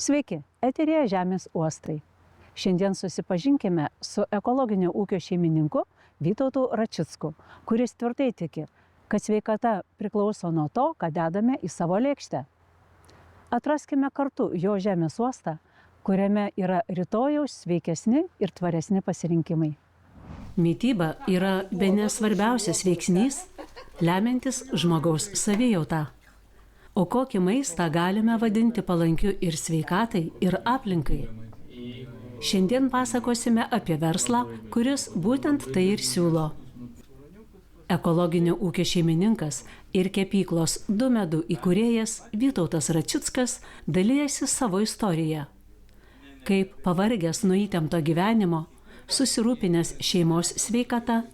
Sveiki, eteryje Žemės uostai. Šiandien susipažinkime su ekologinio ūkio šeimininku Vytautu Račicku, kuris tvirtai tiki, kad sveikata priklauso nuo to, ką dedame į savo lėkštę. Atraskime kartu jo Žemės uostą, kuriame yra rytojaus sveikesni ir tvaresni pasirinkimai. Mityba yra bene svarbiausias veiksnys, lemiantis žmogaus savijautą. O kokį maistą galime vadinti palankiu ir sveikatai, ir aplinkai? Šiandien pasakosime apie verslą, kuris būtent tai ir siūlo. Ekologinio ūkio šeimininkas ir kepyklos Du medų įkūrėjas Vytautas Račickas dalijasi savo istoriją. Kaip pavargęs nuo įtempto gyvenimo, susirūpinęs šeimos sveikata,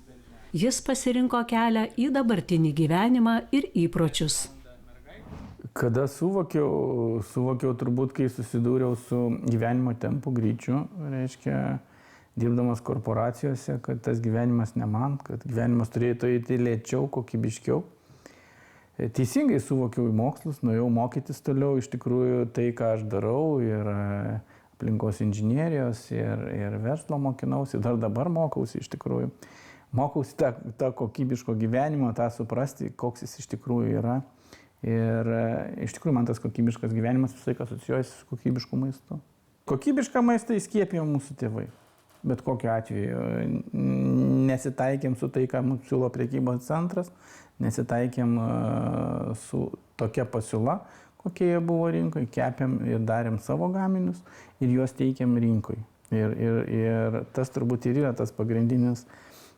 jis pasirinko kelią į dabartinį gyvenimą ir įpročius. Kada suvokiau turbūt, kai susidūriau su gyvenimo tempu greičiu, reiškia, dirbdamas korporacijose, kad tas gyvenimas ne man, kad gyvenimas turėtų eiti lėčiau, kokybiškiau. Teisingai suvokiau į mokslus, nuėjau mokytis toliau, iš tikrųjų tai, ką aš darau, ir aplinkos inžinierijos, ir verslo mokinausi, dar dabar mokausi iš tikrųjų. Mokausi tą kokybiško gyvenimo, tą suprasti, koks jis iš tikrųjų yra. Ir iš tikrųjų man tas kokybiškas gyvenimas visai asocijuojasi su kokybišku maistu. Kokybišką maistą įskiepijo mūsų tėvai. Bet kokiu atveju nesitaikėm su tai, ką mums siūlo prekybos centras, nesitaikėm su tokia pasiūla, kokie jie buvo rinkoje, kepėm ir darėm savo gaminius ir juos teikėm rinkoje. Ir tas turbūt ir yra tas pagrindinis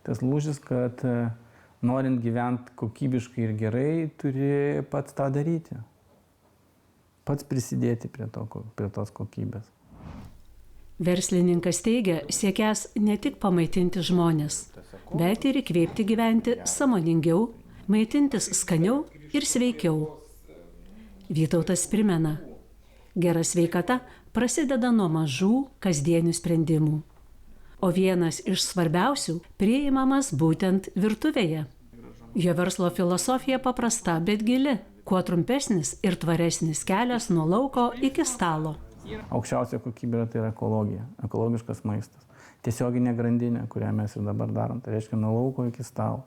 tas lūžis, kad norint gyventi kokybiškai ir gerai, turi pats tą daryti. Pats prisidėti prie tos kokybės. Verslininkas teigia, siekęs ne tik pamaitinti žmonės, bet ir įkvėpti gyventi sąmoningiau, maitintis skaniau ir sveikiau. Vytautas primena, gera sveikata prasideda nuo mažų kasdienių sprendimų. O vienas iš svarbiausių priimamas būtent virtuvėje. Jo verslo filosofija paprasta, bet gili. Kuo trumpesnis ir tvaresnis kelias nuo lauko iki stalo. Aukščiausia kokybė tai yra ekologija, ekologiškas maistas. Tiesioginė grandinė, kurią mes ir dabar darom. Tai reiškia nuo lauko iki stalo.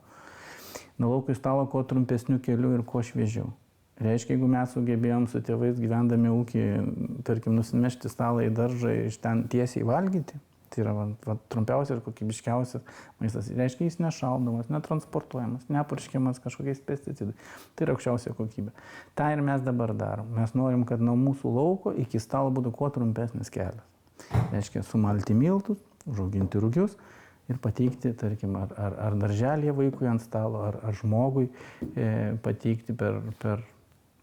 Nuo lauko iki stalo kuo trumpesniu keliu ir kuo šviežiau. Reiškia, jeigu mes sugebėjom su tėvais gyvendami ūkį, tarkim, nusinešti stalą į daržą ir iš ten tiesiai valgyti, tai yra trumpiausias ir kokybiškiausias maistas. Reiškia, jis nešaldomas, netransportuojamas, nepurškiamas kažkokiais pesticidais. Tai yra aukščiausia kokybė. Ta ir mes dabar darom. Mes norim, kad nuo mūsų lauko iki stalo būtų kuo trumpesnis kelias. Reiškia, sumalti miltus, užauginti rugius ir pateikti, tarkim, ar darželėje vaikui ant stalo, ar žmogui pateikti per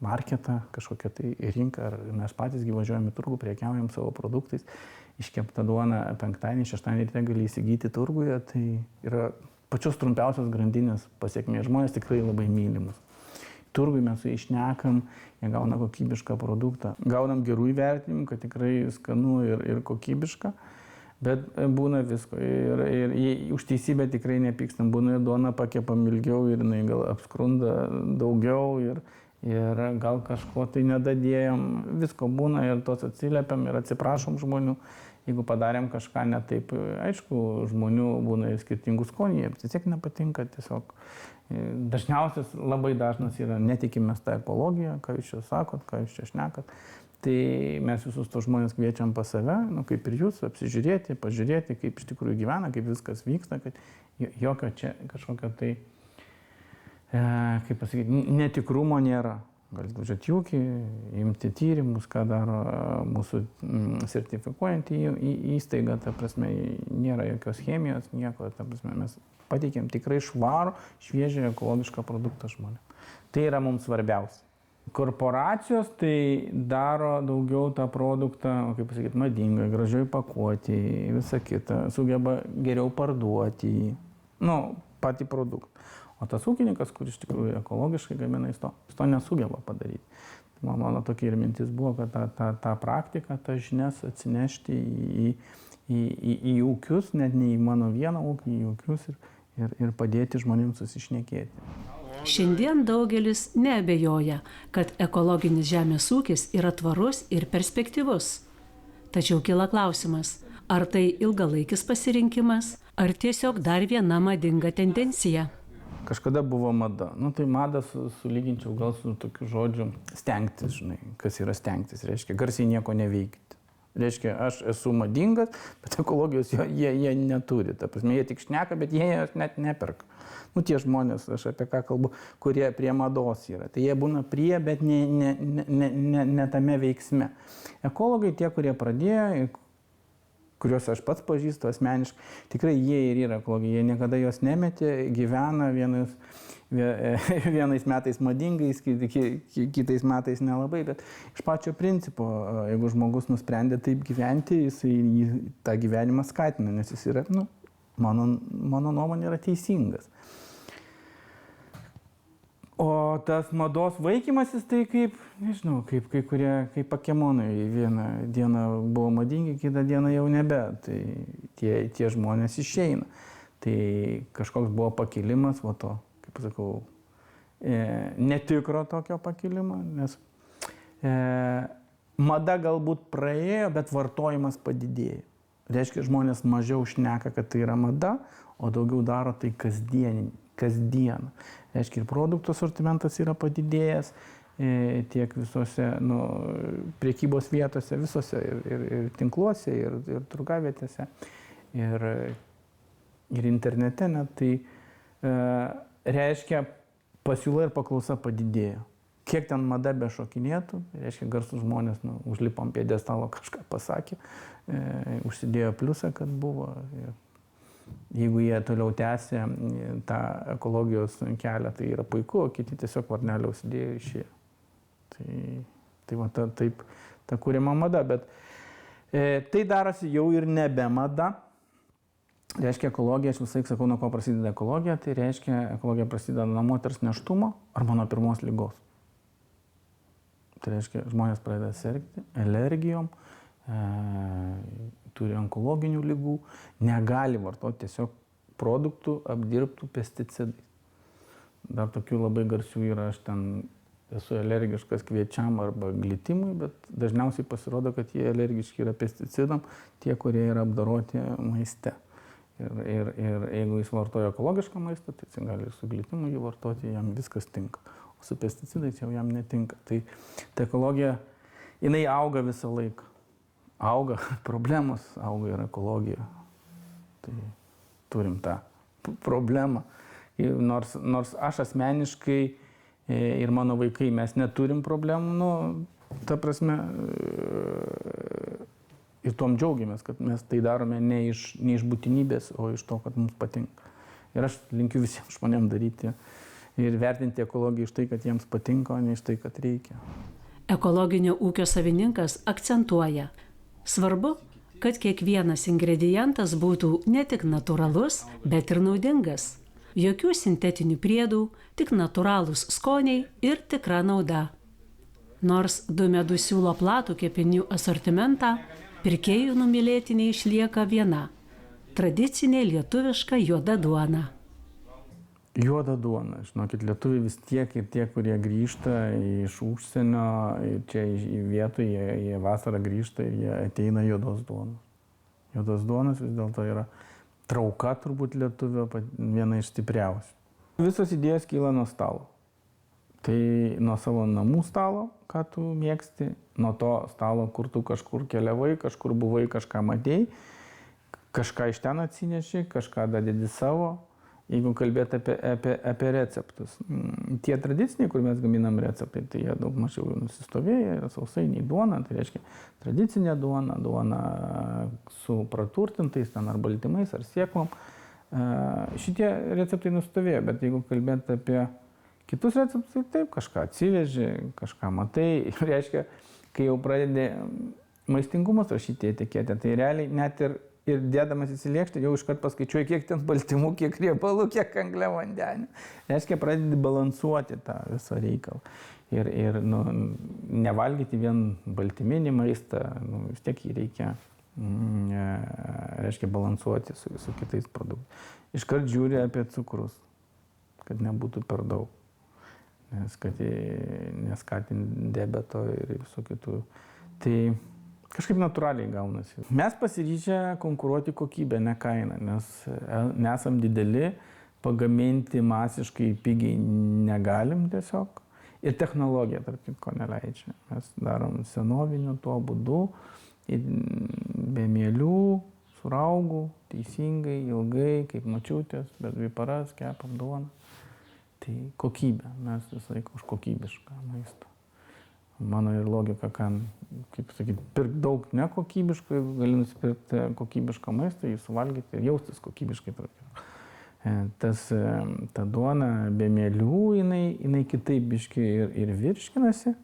marketą, kažkokią tai rinką, ar mes patys važiuojame į turgų, prekiaujam savo produktais. Iškeptą duoną penktadienį, šeštadienį ryte gali įsigyti turguje, tai yra pačios trumpiausios grandinės pasiekmė. Žmonės tikrai labai mylimus. Turgui mes su jais šnekam, jie gauna kokybišką produktą. Gaunam gerų įvertinimų, kad tikrai skanu ir kokybiška, bet būna visko. Ir už teisybę tikrai nepykstam. Būna ir duona pakepam ilgiau ir jinai gal apskrunda daugiau ir gal kažko tai nedadėjom. Visko būna ir tos atsiliepiam ir atsiprašom žmonių. Jeigu padarėm kažką ne taip, aišku, žmonių būna ir skirtingų skonių, jiems tiesiog nepatinka, tiesiog. Dažniausias, labai dažnas yra netikimės tą ekologiją, ką jūs čia sakot, ką jūs čia šnekat. Tai mes visus tos žmonės kviečiam pas save, kaip ir jūs, apsižiūrėti, pažiūrėti, kaip iš tikrųjų gyvena, kaip viskas vyksta, kad jokio čia kažkokio tai, kaip pasakyti, netikrumo nėra. Galite važiuoti į ūkį, imti tyrimus, ką daro mūsų sertifikuojantį įstaigą, ta prasme, nėra jokios chemijos, nieko, ta prasme, mes pateikėm tikrai švarų, šviežią, ekologišką produktą žmonėms. Tai yra mums svarbiausia. Korporacijos tai daro daugiau tą produktą, kaip pasakyti, madingą, gražiai pakuoti, visą kitą, sugeba geriau parduoti, patį produktą. O tas ūkininkas, kuris iš tikrųjų ekologiškai gamina, jis to nesugeba padaryti. Mano tokia ir mintis buvo, kad tą praktiką, tą žinias atsinešti į ūkius, net ne į mano vieną ūkį, į ūkius ir padėti žmonėms susišnekėti. Šiandien daugelis neabejoja, kad ekologinis žemės ūkis yra tvarus ir perspektyvus. Tačiau kyla klausimas, ar tai ilgalaikis pasirinkimas, ar tiesiog dar viena madinga tendencija. Kažkada buvo mada. Tai madą sulyginčiau gal su tokiu žodžiu stengtis, žinai. Kas yra stengtis? Reiškia, garsiai nieko neveikti. Reiškia, aš esu madingas, bet ekologijos jie neturi. Ta prasme, jie tik šneka, bet jie jos net neperka. Tie žmonės, aš apie ką kalbu, kurie prie mados yra. Tai jie būna prie, bet ne tame veiksme. Ekologai, tie, kurie pradėjo, kuriuos aš pats pažįstu asmeniškai, tikrai jie ir yra ekologai. Jie niekada jos nemetė, gyvena vienais metais madingais, kitais metais nelabai, bet iš pačio principo, jeigu žmogus nusprendė taip gyventi, jisai tą gyvenimą skatina, nes jis yra, mano nuomonė, yra teisingas. O tas mados vaikymasis tai kaip, nežinau, kaip kai kurie, kaip pokemonai. Vieną dieną buvo madingi, kitą dieną jau nebe. Tai tie žmonės išeina. Tai kažkoks buvo pakilimas, kaip sakau, netikro tokio pakilimo, nes mada galbūt praėjo, bet vartojimas padidėjo. Reiškia, žmonės mažiau šneka, kad tai yra mada, o daugiau daro tai kasdieną. Reiškia, ir produktų asortimentas yra padidėjęs tiek visose prekybos vietose, visose ir tinkluose, ir turgavietėse, ir internete. Tai reiškia, pasiūla ir paklausa padidėjo. Kiek ten mada bešokinėtų, reiškia, garsūs žmonės užlipo ant pjedestalo, kažką pasakė, užsidėjo pliusą, kad buvo. Jeigu jie toliau tęsia tą ekologijos kelią, tai yra puiku, o kiti tiesiog varnelę užsidėjo ir išėjo. Tai taip ta kuriama mada, bet tai darosi jau ir nebe mada. Reiškia, ekologija, aš visai sakau, nuo ko prasideda ekologija, tai reiškia, ekologija prasideda nuo moters nėštumo arba nuo pirmos ligos. Tai reiškia, žmonės pradeda sirgti alergijom, turi onkologinių ligų, negali vartoti tiesiog produktų apdirbtų pesticidais. Dar tokių labai garsių yra, aš ten esu alergiškas kviečiam arba glitimui, bet dažniausiai pasirodo, kad jie alergiški yra pesticidam, tie, kurie yra apdoroti maiste. Ir jeigu jis vartoja ekologišką maistą, tai jis gali su glitimu jį vartoti, jam viskas tinka. O su pesticidais jau jam netinka. Tai ekologija, jinai auga visą laiką. Auga problemos, auga ir ekologija. Tai turim tą problemą. Nors aš asmeniškai ir mano vaikai mes neturim problemų, ta prasme, ir tuom džiaugiamės, kad mes tai darome ne iš būtinybės, o iš to, kad mums patinka. Ir aš linkiu visiems žmonėms daryti ir vertinti ekologiją iš tai, kad jiems patinka, o ne iš tai, kad reikia. Ekologinio ūkio savininkas akcentuoja, svarbu, kad kiekvienas ingredientas būtų ne tik natūralus, bet ir naudingas. Jokių sintetinių priedų, tik natūralūs skoniai ir tikra nauda. Nors Du medus siūlo platų kepinių asortimentą, pirkėjų numylėtinė išlieka viena – tradicinė lietuviška juoda duona. Juoda duona. Žinokit, lietuviai vis tiek ir tie, kurie grįžta iš užsienio, čia į vietą, jie vasarą grįžta ir jie ateina juodos duonos. Juodos duonos vis dėlto yra trauka turbūt lietuvio, viena iš stipriausių. Visos idėjos kyla nuo stalo. Tai nuo savo namų stalo, ką tu mėgsti, nuo to stalo, kur tu kažkur keliavai, kažkur buvai, kažką matėjai, kažką iš ten atsineši, kažką dadedi savo. Jeigu kalbėti apie receptus. Tie tradiciniai, kur mes gaminam receptai, tai jie daug mažiau nusistovėję, yra sausainiai duona, tai reiškia tradicinė duona, duona su praturtintais, ten ar baltymais, ar sėklom. Šitie receptai nusistovėjo, bet jeigu kalbėti apie kitus receptus, tai taip, kažką atsiveži, kažką matai. Reiškia, kai jau pradedi maistingumus rašyti etiketę, tai realiai net ir dėdamas į lėkštę, jau iškart paskaičiuoji, kiek ten baltymų, kiek riebalų, kiek angliavandenių. Reiškia, pradedi balansuoti tą visą reikalą. Ir nevalgyti vien baltyminį maistą, vis tiek jį reikia, reiškia, balansuoti su kitais produktais. Iškart žiūri apie cukrus, kad nebūtų per daug, nes kad neskatinti diabeto ir visų kitų. Tai kažkaip natūraliai gaunasi. Mes pasiryžę konkuruoti kokybę, ne kainą, nes nesam dideli, pagaminti masiškai pigiai negalim tiesiog. Ir technologija, tarp kitko, neleidžia. Mes darom senoviniu tuo būdu, be mielių, su raugu, teisingai, ilgai, kaip močiutės, bet 2 paras kepam duoną. Tai kokybė, mes visą laiką už kokybišką maistą. Mano ir logika, kaip sakyti, pirk daug nekokybiškai, gali nusipirkti kokybišką maistą, jį suvalgyti ir jaustis kokybiškai. Ta duona be mielių, jinai kitaip biški ir virškinasi,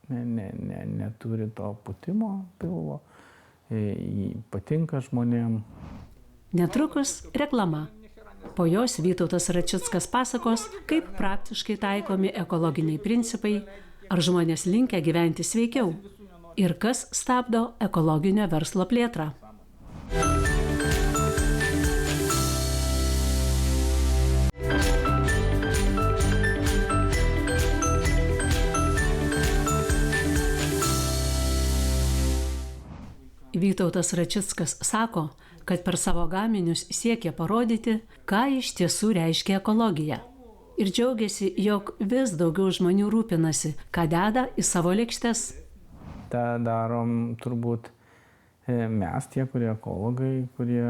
neturi to pūtimo pilvo, patinka žmonėm. Netrukus reklama. Po jos Vytautas Račickas pasakos, kaip praktiškai taikomi ekologiniai principai, ar žmonės linkę gyventi sveikiau ir kas stabdo ekologinio verslo plėtrą. Vytautas Račickas sako, kad per savo gaminius siekia parodyti, ką iš tiesų reiškia ekologija. Ir džiaugiasi, jog vis daugiau žmonių rūpinasi, ką deda į savo lėkštes. Ta darom turbūt mes, tie, kurie ekologai, kurie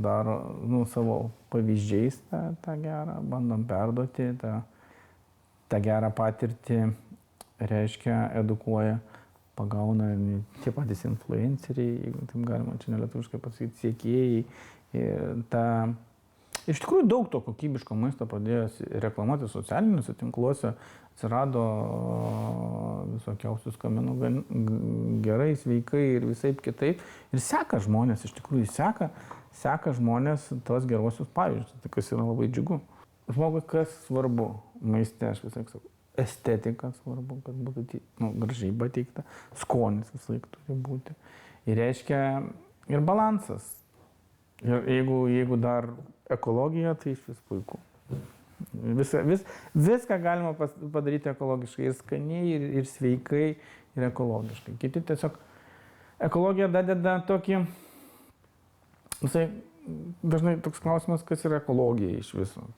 daro savo pavyzdžiais tą gerą, bandom perduoti tą gerą patirtį, reiškia, edukuoja, pagauna tie patys influenceriai, jeigu taip galima, čia nelietuviškai pasakyti, siekėjai. Iš tikrųjų daug to kokybiško maisto pradėjo reklamuoti socialiniuose tinkluose, atsirado visokiausius kaminų gerai, sveikai ir visaip kitaip. Ir seka žmonės, iš tikrųjų seka žmonės tos gerosius pavyzdžius, tai kas yra labai džiugu. Žmogui kas svarbu maiste, aš visai sakau. Estetika svarbu, kad būtų gražiai pateikta, skonis visą laiką turi būti. Ir reiškia ir balansas. Ir jeigu dar ekologija, tai iš vis puiku. Viską galima padaryti ekologiškai, ir skaniai, ir sveikai, ir ekologiškai. Kiti tiesiog ekologija dadeda tokį, dažnai toks klausimas, kas yra ekologija iš viso.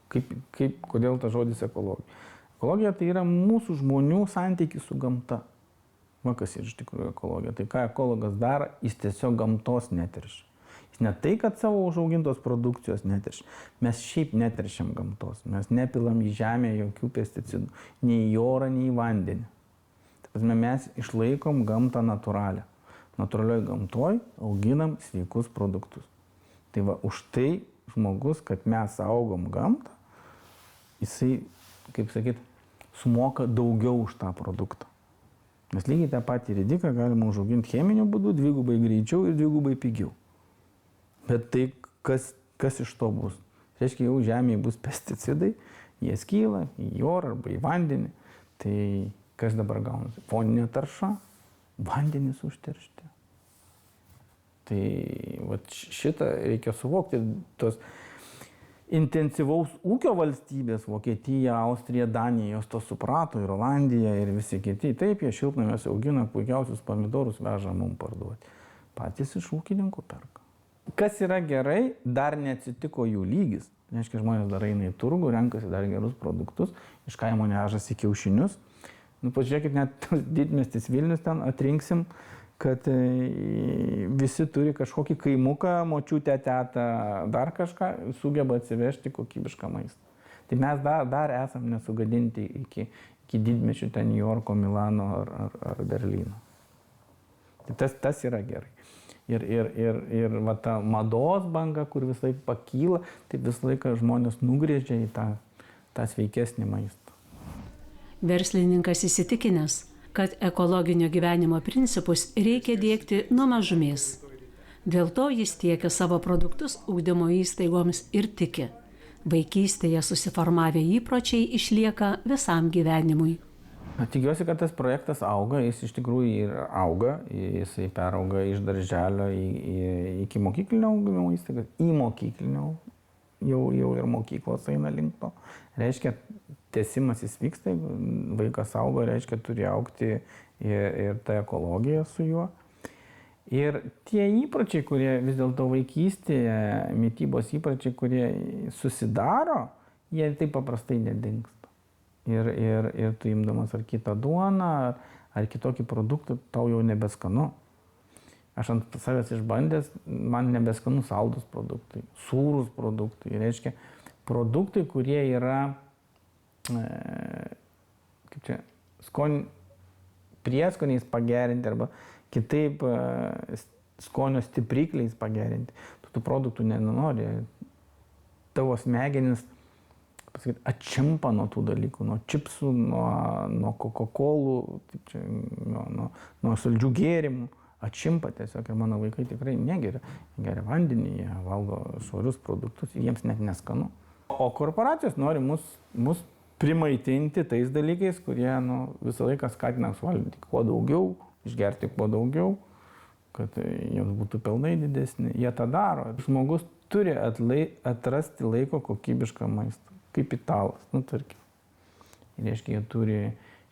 Kodėl tas žodis ekologija? Ekologija tai yra mūsų žmonių santykis su gamta. Kas yra iš tikrųjų ekologija? Tai ką ekologas daro, jis tiesiog gamtos neteršia. Jis ne tai, kad savo užaugintos produkcijos neteršia. Mes šiaip neteršiam gamtos. Mes nepilam į žemę jokių pesticidų. Nei į orą, nei į vandenį. Mes išlaikom gamtą natūralią. Natūralioj gamtoj auginam sveikus produktus. Tai va, už tai žmogus, kad mes saugom gamtą, jisai, kaip sakyt, sumoka daugiau už tą produktą. Nes lygiai tą patį ridiką galima užauginti cheminiu būdu 2 greičiau ir 2 pigiau. Bet tai kas iš to bus? Reiškia, jau žemėje bus pesticidai, jie skyla į orą arba į vandenį. Tai kas dabar gaunasi? Foninė tarša, vandenys užteršti. Tai vat šitą reikia suvokti. Tos intensyvaus ūkio valstybės, Vokietija, Austrija, Danija, jos to suprato, ir Olandija, ir visi kiti. Taip, jie šiltnamiuose augina puikiausius pomidorus, veža mums parduoti. Patys iš ūkininkų perka. Kas yra gerai, dar neatsitiko jų lygis. Reiškia, žmonės dar eina į turgų, renkasi dar gerus produktus, iš kaimo nežasi kiaušinius. Pažiūrėkit, net didmiestis Vilnius ten atrinksim, kad visi turi kažkokį kaimuką, močiutę, tetą, dar kažką, sugeba atsivežti kokybišką maistą. Tai mes dar esam nesugadinti iki didmečių ten New Yorko, Milano ar Berlyno. Tai tas yra gerai. Ir va ta mados banga, kur visą laiką pakyla, tai visą laiką žmonės nugrėžia į tą sveikesnį maistą. Verslininkas įsitikinęs, kad ekologinio gyvenimo principus reikia diegti nuo mažumės. Dėl to jis tiekia savo produktus ugdymo įstaigoms ir tiki. Vaikystėje susiformavę įpročiai išlieka visam gyvenimui. Tikiuosi, kad tas projektas auga, jis iš tikrųjų ir auga, jisai perauga iš darželio iki mokyklinio ugdymo įstaigas, į mokyklinio, jau ir mokyklos eina link to. Reiškia, tęsimas jis vyksta, vaikas auga, reiškia, turi augti ir ta ekologija su juo. Ir tie įpročiai, kurie vis dėlto vaikystėje, mitybos įpročiai, kurie susidaro, jie taip paprastai nedingsta. Ir tu imdamas ar kitą duoną, ar kitokį produktą, tau jau nebeskanu. Aš ant savęs išbandęs, man nebeskanu saldus produktai, sūrus produktai. Reiškia, produktai, kurie yra, kaip čia, prieskoniais pagerinti arba kitaip skonio stiprikliais pagerinti. Tu tų produktų nenori. Tavo smegenis atšimpa nuo tų dalykų, nuo čipsų, nuo Coca-Colų, nuo saldžių gėrimų. Atšimpa tiesiog ir mano vaikai tikrai negeria. Geria vandenį, jie valgo švarius produktus, jiems net neskanu. O korporacijos nori mus primaitinti tais dalykais, kurie visą laiką skatina suvalgyti kuo daugiau, išgerti kuo daugiau, kad jiems būtų pelnai didesni. Jie tą daro. Žmogus turi atrasti laiko kokybišką maistą, kaip italas, tarkim. Ir reiškia, jie turi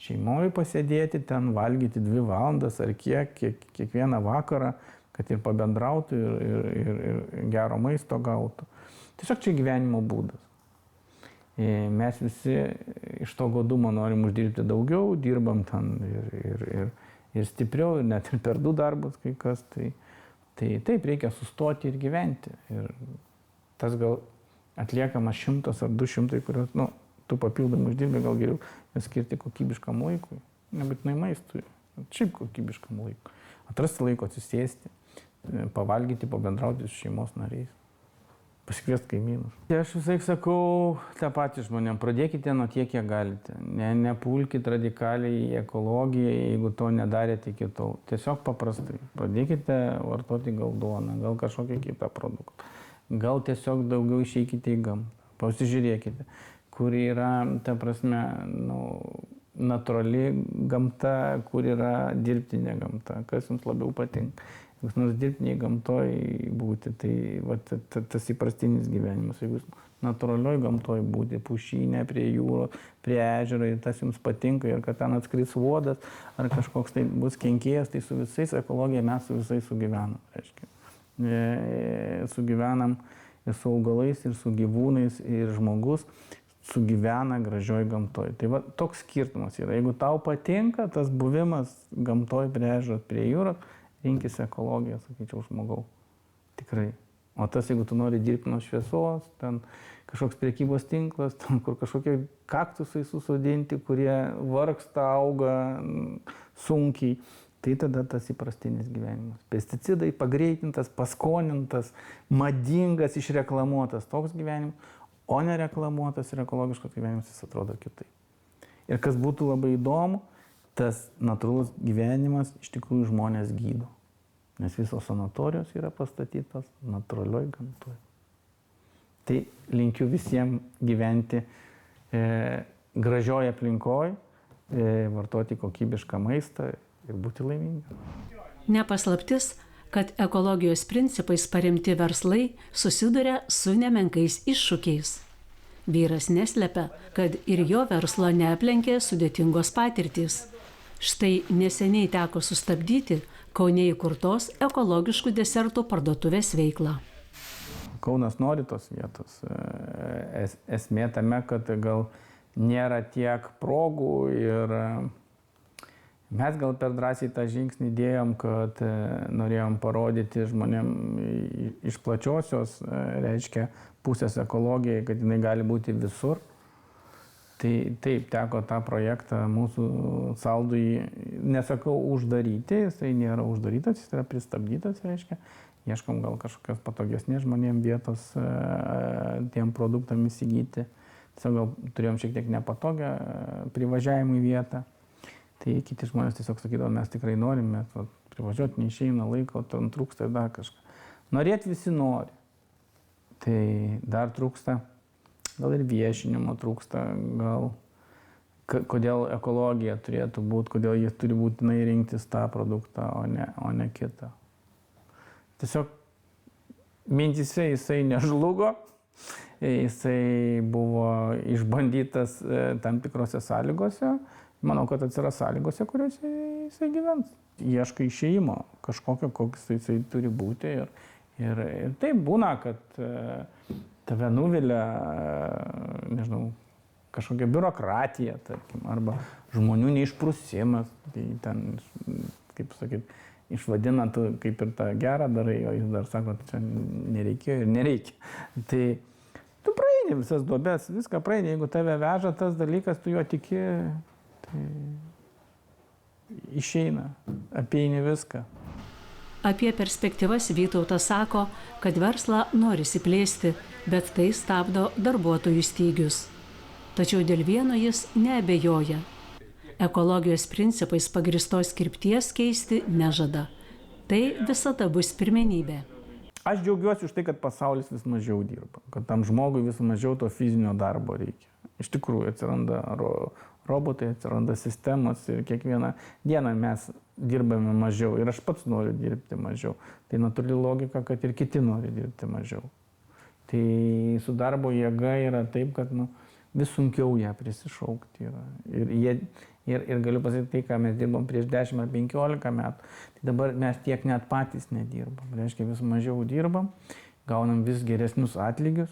šeimoje pasėdėti, ten valgyti 2 valandas ar kiekvieną vakarą, kad ir pabendrautų ir gero maisto gautų. Tiesiog čia gyvenimo būdas. Mes visi iš to godumo norim uždirbti daugiau, dirbam ten ir stipriau, ir net ir per 2 darbus kai kas. Tai taip reikia sustoti ir gyventi. Ir tas gal atliekamas 100 ar 200, kurios, tu papildomai uždirbi, gal geriau skirti kokybiškam laikui, nebūtinai maistui, šiaip kokybiškam laikui. Atrasti laiko atsisėsti, pavalgyti, pabendrauti su šeimos nariais, pasikviesti kaimynus. Aš visai sakau tą patį žmonėm, pradėkite nuo tiek, kiek galite. Nepulkit radikaliai į ekologiją, jeigu to nedarėte iki tol. Tiesiog paprastai. Pradėkite vartoti gal duoną, gal kažkokį kitą produktą. Gal tiesiog daugiau išeikite į gamtą, pasižiūrėkite, kur yra, ta prasme, natūrali gamta, kur yra dirbtinė gamta, kas jums labiau patinka. Jeigu nors dirbtiniai gamtoj būti, tai tas įprastinis gyvenimas. Jeigu natūralioj gamtoj būti, pušynė prie jūros, prie ežero, ir tas jums patinka, ir kad ten atskris uodas, ar kažkoks tai bus kenkėjas, tai su visais ekologija mes su visais sugyvenam. Sugyvenam ir su augalais, ir su gyvūnais, ir žmogus sugyvena gražioj gamtoj. Tai va, toks skirtumas yra. Jeigu tau patinka tas buvimas gamtoj prie ežero, prie jūros, rinkis ekologiją, sakyčiau, žmogau. Tikrai. O tas, jeigu tu nori dirbti nuo šviesos, ten kažkoks prekybos tinklas, ten kur kažkokie kaktusai susodinti, kurie vargsta, auga sunkiai, tai tada tas įprastinis gyvenimas. Pesticidai pagreitintas, paskonintas, madingas, išreklamuotas toks gyvenimas. O nereklamuotas ir ekologiškas gyvenimas jis atrodo kitaip. Ir kas būtų labai įdomu, tas natūralus gyvenimas iš tikrųjų žmonės gydo. Nes visos sanatorijos yra pastatytos natūralioj gamtoj. Tai linkiu visiems gyventi gražioj aplinkoj, vartoti kokybišką maistą ir būti laimingi. Nepaslaptis, kad ekologijos principais paremti verslai susiduria su nemenkais iššūkiais. Vyras neslepia, kad ir jo verslo neaplenkė sudėtingos patirtys. Štai neseniai teko sustabdyti Kaune įkurtos ekologiškų desertų parduotuvės veiklą. Kaunas nori tos vietos. Esmė tame, kad gal nėra tiek progų ir mes gal per drąsiai tą žingsnį dėjom, kad norėjom parodyti žmonėm iš plačiosios, reiškia, pusės ekologijai, kad jinai gali būti visur. Tai taip, teko tą projektą mūsų saldui, nesakau uždaryti, jisai nėra uždarytas, jis yra pristabdytas, reiškia. Ieškom gal kažkokios patogesnės žmonėm vietos tiem produktam įsigyti. Tiesiog gal turėjom šiek tiek nepatogią privažiavimų vietą. Tai kiti žmonės tiesiog sakydavo, mes tikrai norim, mes privažiuoti neišeina laiko, ten trūksta ir dar kažką. Norėt visi nori. Tai dar trūksta, gal ir viešinimo trūksta, gal kodėl ekologija turėtų būti, kodėl jie turi būtinai rinktis tą produktą, o ne kitą. Tiesiog mintise jisai nežlugo, jisai buvo išbandytas tam tikrose sąlygose. Manau, kad atsiras sąlygose, kuriuose jisai gyvens. Ieškai išėjimo, kažkokio, koks jisai turi būti. Ir taip būna, kad tave nuvilia, nežinau, kažkokia biurokratija, tarkim, arba žmonių neišprusimas. Tai ten, kaip sakyt, išvadina, tu kaip ir tą gerą darai, o jis dar sako, čia nereikėjo ir nereikia. Tai tu praeini visas duobes, viską praeini, jeigu tave veža tas dalykas, tu jo tiki, tai išeina, apeini viską. Apie perspektyvas Vytautas sako, kad verslą norisi plėsti, bet tai stabdo darbuotojų stygius. Tačiau dėl vieno jis neabejoja. Ekologijos principais pagrįstos krypties keisti nežada. Tai visada bus pirmenybė. Aš džiaugiuosi už tai, kad pasaulis vis mažiau dirba, kad tam žmogui vis mažiau to fizinio darbo reikia. Iš tikrųjų atsiranda robotai, atsiranda sistemos ir kiekvieną dieną mes dirbame mažiau ir aš pats noriu dirbti mažiau. Tai natūrali logika, kad ir kiti nori dirbti mažiau. Tai su darbo jėga yra taip, kad vis sunkiau ją prisišaukti yra. Ir galiu pasakyti tai, ką mes dirbom prieš 10 ar 15 metų, tai dabar mes tiek net patys nedirbam. Reiškia, vis mažiau dirbam, gaunam vis geresnius atlygius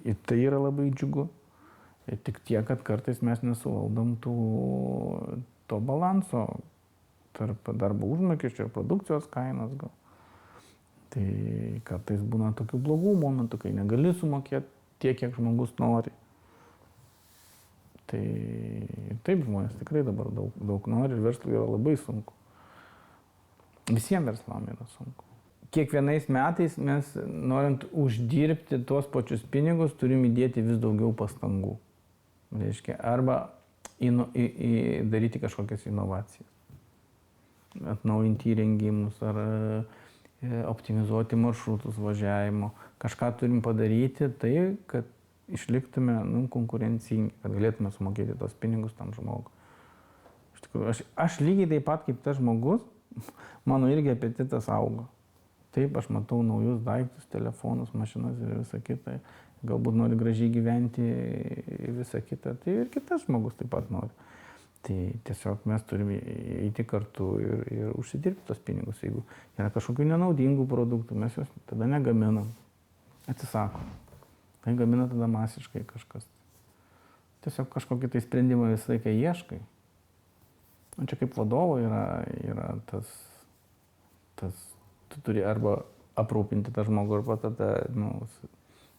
ir tai yra labai džiugu. Ir tik tiek, kad kartais mes nesuvaldom to balanso tarp darbo užmokesčio ir produkcijos kainos gal. Tai kartais būna tokių blogų momentų, kai negali sumokėti tiek, kiek žmogus nori. Tai taip žmonės tikrai dabar daug nori ir verslui yra labai sunku. Visiems verslam yra sunku. Kiekvienais metais mes, norint uždirbti tuos pačius pinigus, turim įdėti vis daugiau pastangų. Reiškia, arba daryti kažkokias inovacijas. Atnaujinti įrengimus ar optimizuoti maršrutus važiavimo. Kažką turim padaryti tai, kad išliktume konkurencingi, kad galėtume sumokėti tos pinigus tam žmogui. Iš tikrųjų, aš lygiai taip pat kaip tas žmogus, mano irgi apetitas auga. Taip, aš matau naujus daiktus, telefonus, mašinas ir visą kitą. Galbūt nori gražiai gyventi ir visą kitą. Tai ir kitas žmogus taip pat nori. Tai tiesiog mes turime eiti kartu ir užsidirbti tos pinigus. Jeigu yra kažkokių nenaudingų produktų, mes juos tada negaminam, atsisakom. Tai gamina tada masiškai kažkas. Tiesiog kažkokį tai sprendimą visą laiką ieškai. Čia kaip vadovo yra tas tu turi arba aprūpinti tą žmogų, arba tada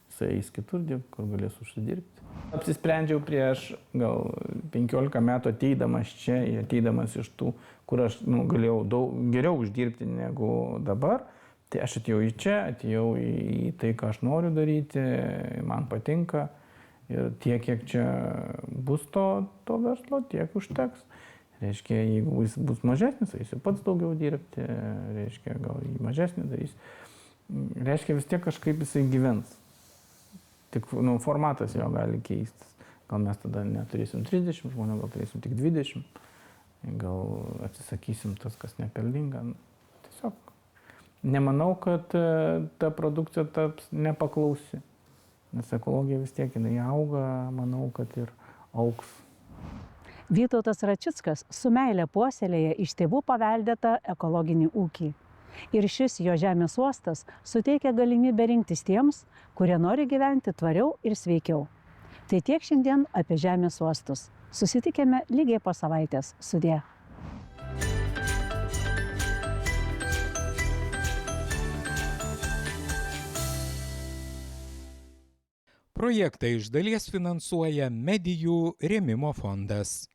jisai eis kitur dirbti, kur galės užsidirbti. Apsisprendžiau prieš gal 15 metų ateidamas čia, ateidamas iš tų, kur aš galėjau geriau uždirbti negu dabar. Tai aš atėjau į čia, atėjau į tai, ką aš noriu daryti, man patinka ir tiek, kiek čia bus to verslo, tiek užteks. Reiškia, jeigu jis bus mažesnis, jis pats daugiau dirbti, reiškia, gal jį mažesnį darys. Reiškia, vis tiek kažkaip jisai gyvens. Tik formatas jo gali keistis. Gal mes tada neturėsim 30 žmonių, gal turėsim tik 20. Gal atsisakysim tas, kas nepelninga. Tiesiog. Nemanau, kad ta produkcija taps nepaklausi, nes ekologija vis tiek jinai auga, manau, kad ir augs. Vytautas Račickas su meile puoselėja iš tėvų paveldėtą ekologinį ūkį. Ir šis jo žemės uostas suteikia galimybę rinktis tiems, kurie nori gyventi tvariau ir sveikiau. Tai tiek šiandien apie žemės uostus. Susitikėme lygiai po savaitės. Sudie. Projektą iš dalies finansuoja Medijų rėmimo fondas.